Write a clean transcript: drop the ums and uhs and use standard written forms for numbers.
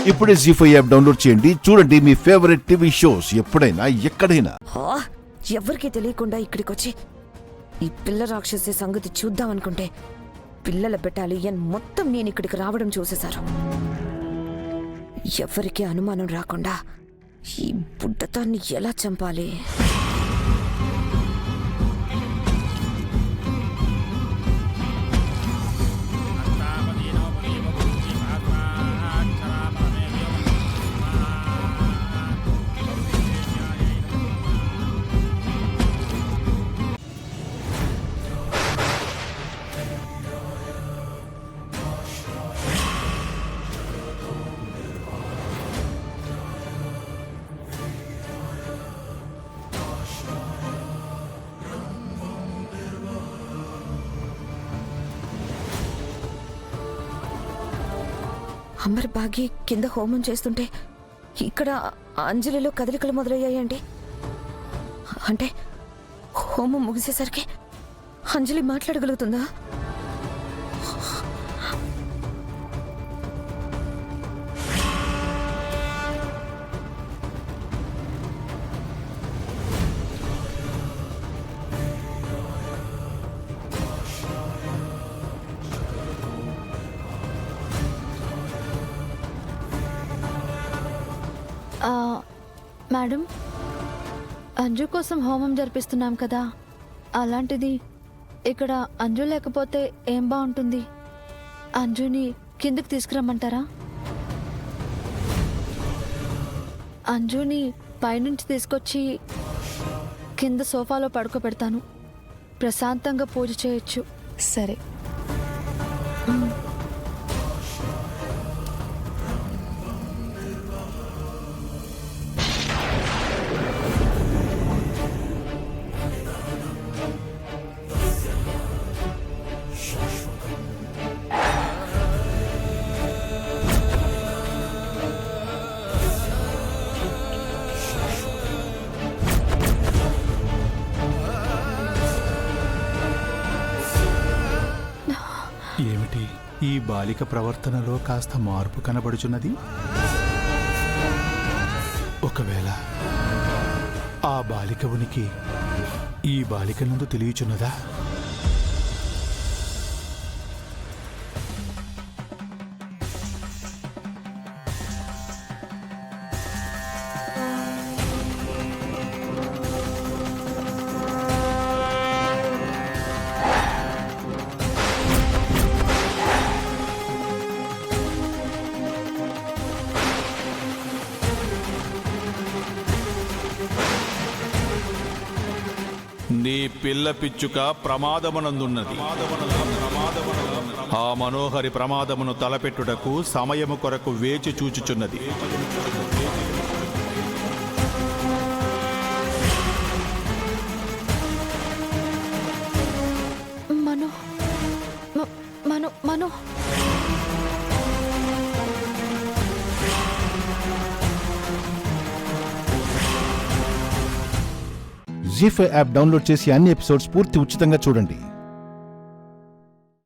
ఇప్పుడే జీ5 app download చేయండి. చూడండి మీ ఫేవరెట్ టీవీ షోస్ ఎప్పుడైనా ఎక్కడైనా. ఎవరికి తెలియకుండా ఇక్కడికొచ్చి ఈ పిల్ల రాక్షసి సంగతి చూద్దామనుకుంటే పిల్లల బెటాలియన్ మొత్తం నేను ఇక్కడికి రావడం చూసేశారు. ఎవరికి అనుమానం రాకుండా ఈ బుడ్డతాన్ని ఎలా చంపాలి? అమర్ బాగి కింద హోమం చేస్తుంటే ఇక్కడ అంజలిలో కదలికలు మొదలయ్యాయండి. అంటే హోమం ముగిసేసరికి అంజలి మాట్లాడగలుగుతుందా? మేడం, అంజు కోసం హోమం జరిపిస్తున్నాం కదా, అలాంటిది ఇక్కడ అంజు లేకపోతే ఏం బాగుంటుంది? అంజుని కిందకి తీసుకురమ్మంటారా? అంజుని పైనుంచి తీసుకొచ్చి కింద సోఫాలో పడుకోబెడతాను. ప్రశాంతంగా పూజ చేయొచ్చు. సరే. ఏమిటి ఈ బాలిక ప్రవర్తనలో కాస్త మార్పు కనబడుచున్నది? ఒకవేళ ఆ బాలిక ఉనికి ఈ బాలిక నందు తెలియచున్నదా? నీ పిల్ల పిచ్చుక ప్రమాదమునందున్నది. ఆ మనోహరి ప్రమాదమును తలపెట్టుటకు సమయము కొరకు వేచి చూచుచున్నది. మను మను మను జీ5 యాప్ డౌన్లోడ్ చేసి అన్ని ఎపిసోడ్స్ పూర్తి ఉచితంగా చూడండి.